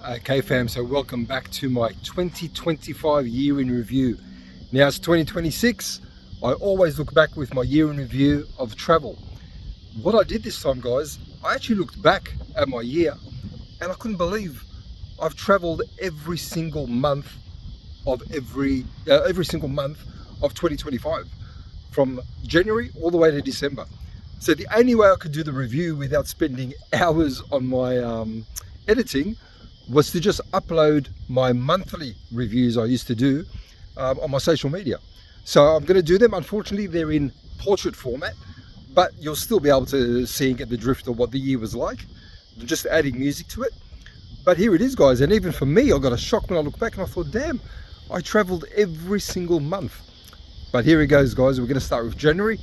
Okay fam, so welcome back to my 2025 year in review. Now it's 2026. I always look back with my year in review of travel. What I did this time, guys, I actually looked back at my year and I couldn't believe I've traveled every single month of every single month of 2025, from January all the way to December. So the only way I could do the review without spending hours on my editing was to just upload my monthly reviews I used to do on my social media. So I'm going to do them. Unfortunately, they're in portrait format, but you'll still be able to see and get the drift of what the year was like, just adding music to it. But here it is, guys, and even for me, I got a shock when I look back and I thought, damn, I traveled every single month. But here it goes, guys. We're going to start with January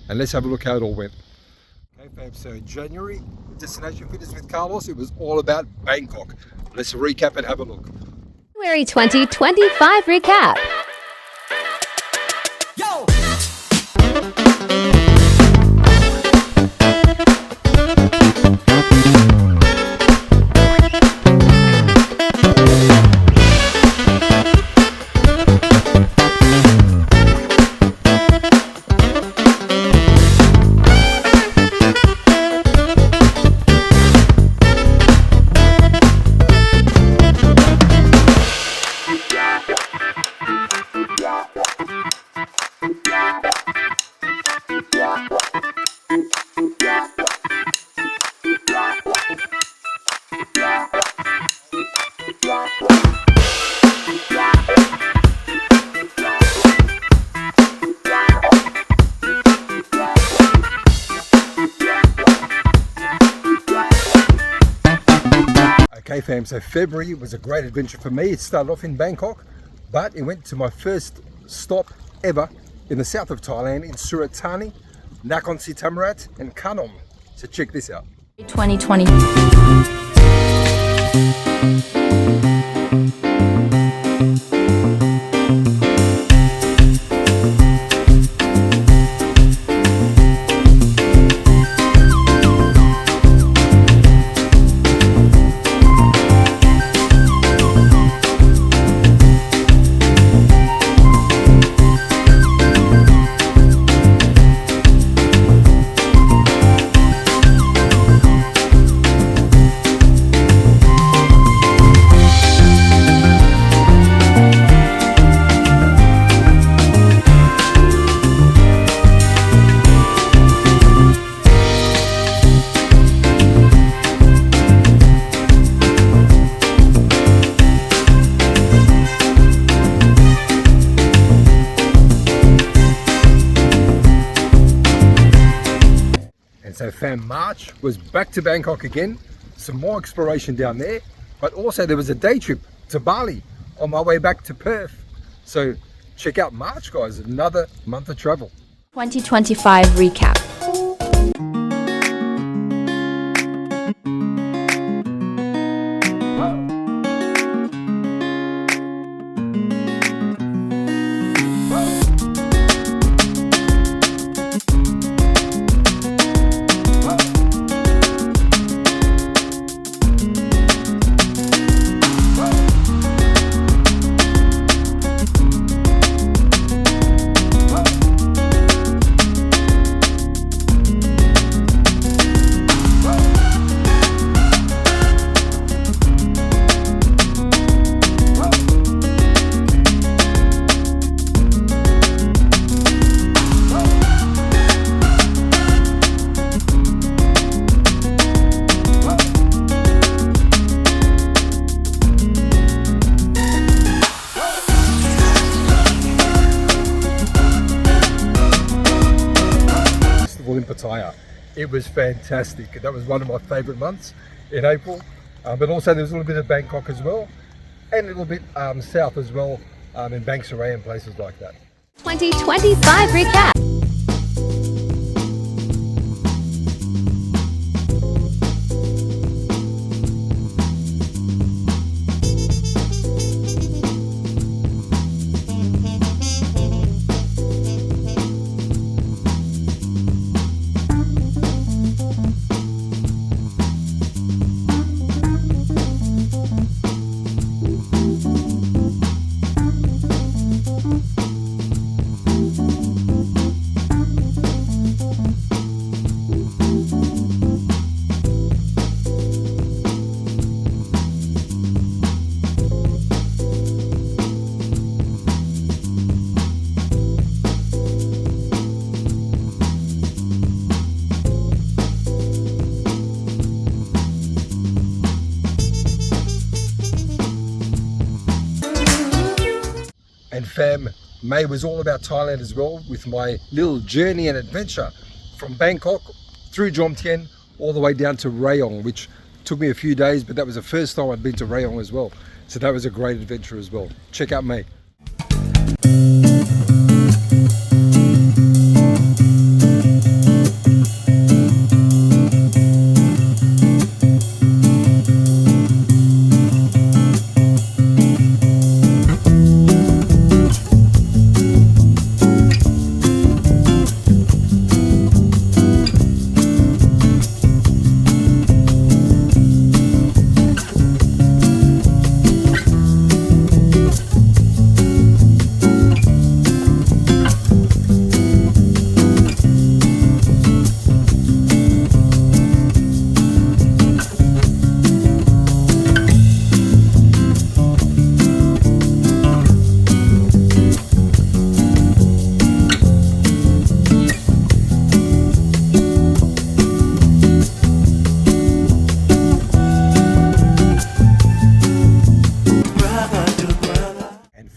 and let's have a look how it all went. Okay fam, so January, Destination Fitness with Carlos, it was all about Bangkok. Let's recap and have a look. January 2025 recap. Yo! Okay fam, so February was a great adventure for me. It started off in Bangkok, but it went to my first stop ever in the south of Thailand in Surat Thani, Nakhon Si Thammarat and Khanom. So check this out. 2020. So fam, March was back to Bangkok again, some more exploration down there, but also there was a day trip to Bali on my way back to Perth. So check out March, guys, another month of travel. 2025 recap. In Pattaya. It was fantastic. That was one of my favorite months in April, but also there was a little bit of Bangkok as well, and a little bit south as well, in Bang Saray and places like that. 2025 recap. And fam, May was all about Thailand as well, with my little journey and adventure from Bangkok through Chongqing all the way down to Rayong, which took me a few days, but that was the first time I'd been to Rayong as well. So that was a great adventure as well. Check out May.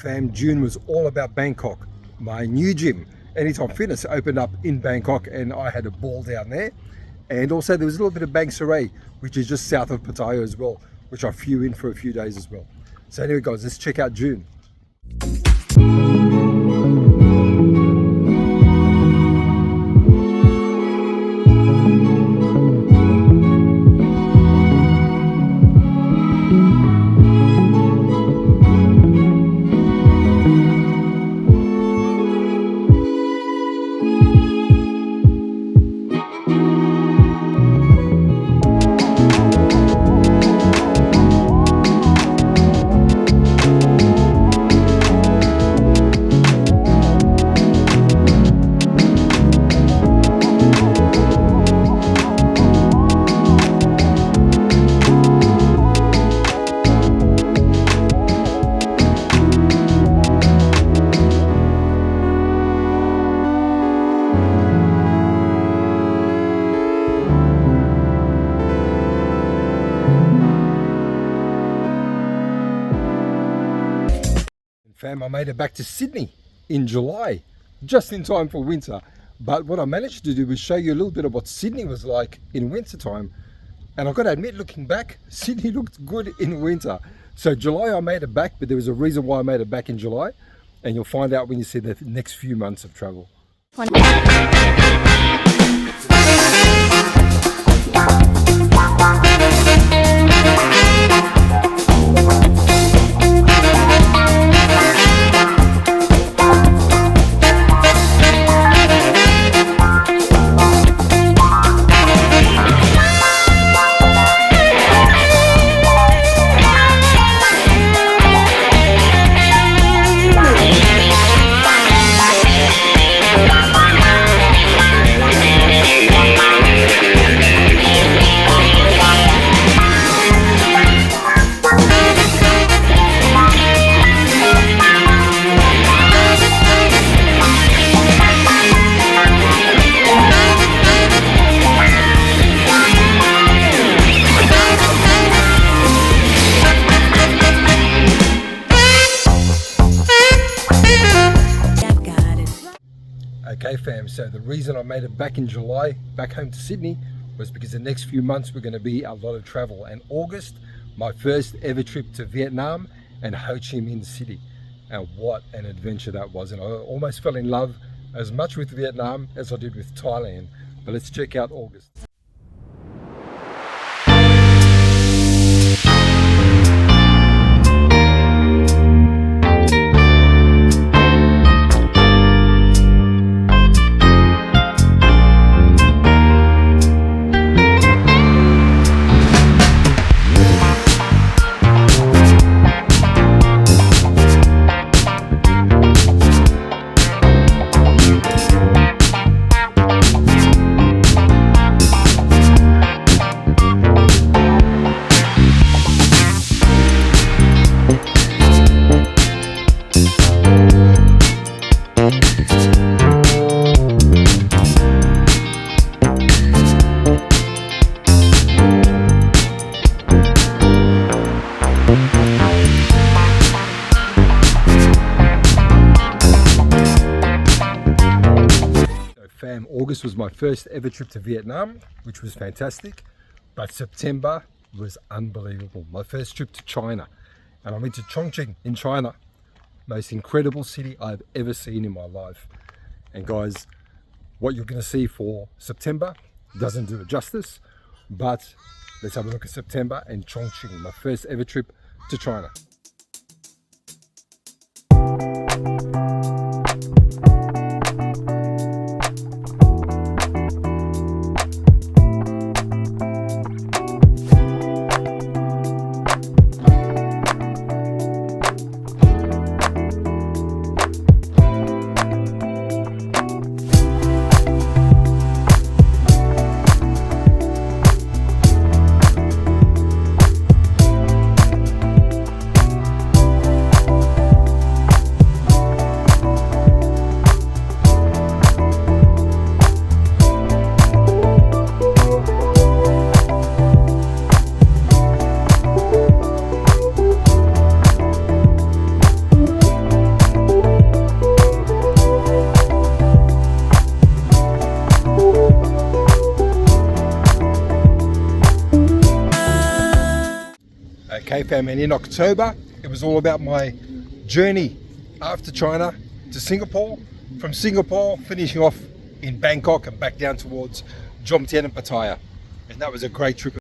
Fam, June was all about Bangkok. My new gym, Anytime Fitness, opened up in Bangkok and I had a ball down there. And also there was a little bit of Bang Sarai, which is just south of Pattaya as well, which I flew in for a few days as well. So anyway guys, let's check out June. Fam, I made it back to Sydney in July, just in time for winter. But what I managed to do was show you a little bit of what Sydney was like in winter time. And I've got to admit, looking back, Sydney looked good in winter. So July I made it back, but there was a reason why I made it back in July. And you'll find out when you see the next few months of travel. Okay fam, so the reason I made it back in July, back home to Sydney, was because the next few months were going to be a lot of travel. And August, my first ever trip to Vietnam and Ho Chi Minh City. And what an adventure that was. And I almost fell in love as much with Vietnam as I did with Thailand. But let's check out August. August was my first ever trip to Vietnam, which was fantastic. But September was unbelievable. My first trip to China. And I went to Chongqing in China. Most incredible city I've ever seen in my life. And guys, what you're going to see for September doesn't do it justice. But let's have a look at September and Chongqing, my first ever trip to China. Okay fam, and in October it was all about my journey after China to Singapore, from Singapore finishing off in Bangkok and back down towards Jomtien and Pattaya, and that was a great trip.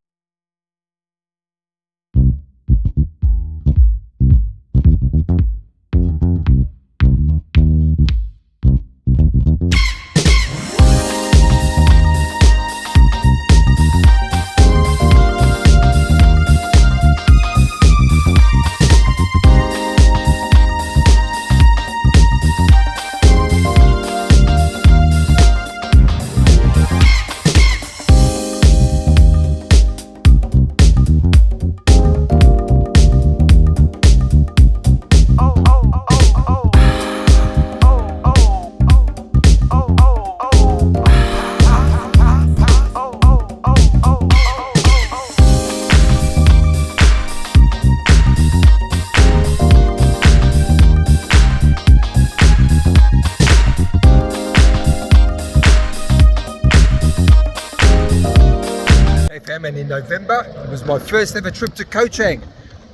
And in November, it was my first ever trip to Koh Chang,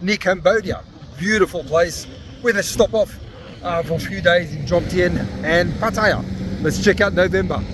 near Cambodia. Beautiful place with a stop off for a few days in Jomtien and Pattaya. Let's check out November.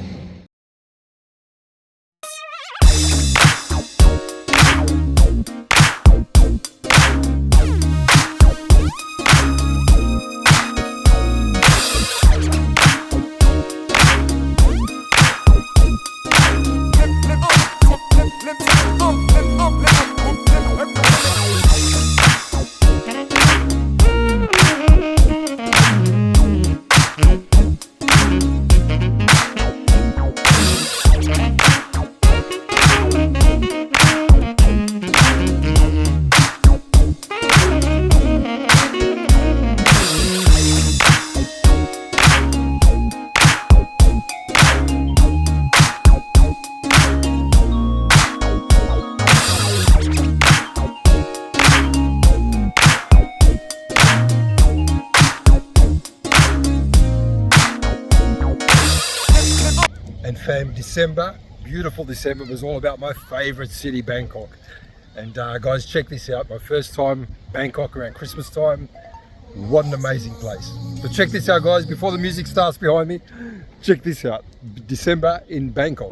And fam, December, beautiful December, was all about my favorite city, Bangkok. And guys, check this out. My first time Bangkok around Christmas time. What an amazing place. So check this out, guys, before the music starts behind me. Check this out, December in Bangkok.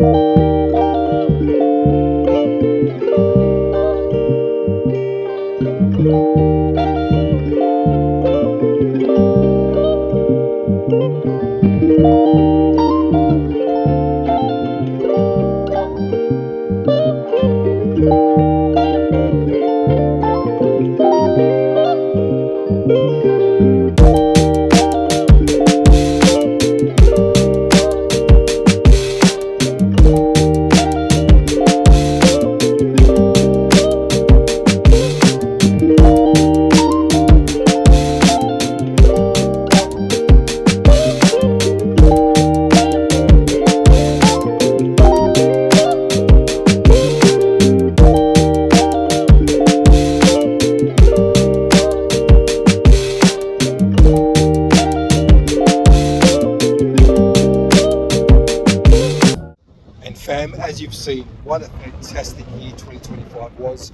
what a fantastic year 2025 was.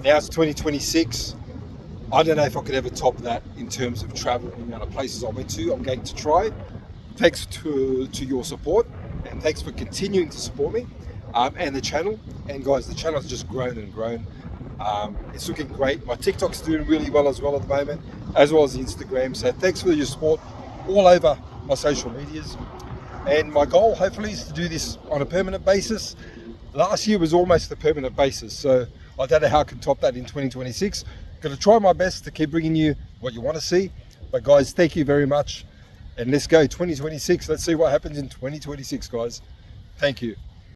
Now it's 2026. I don't know if I could ever top that in terms of travel, the amount of places I went to. I'm going to try. Thanks to your support, and thanks for continuing to support me and the channel. And guys, the channel has just grown and grown. It's looking great. My TikTok's doing really well as well at the moment, as well as Instagram. So thanks for your support all over my social medias. And my goal, hopefully, is to do this on a permanent basis. Last year was almost a permanent basis, so I don't know how I can top that in 2026. Going to try my best to keep bringing you what you want to see. But guys, thank you very much. And let's go 2026. Let's see what happens in 2026, guys. Thank you.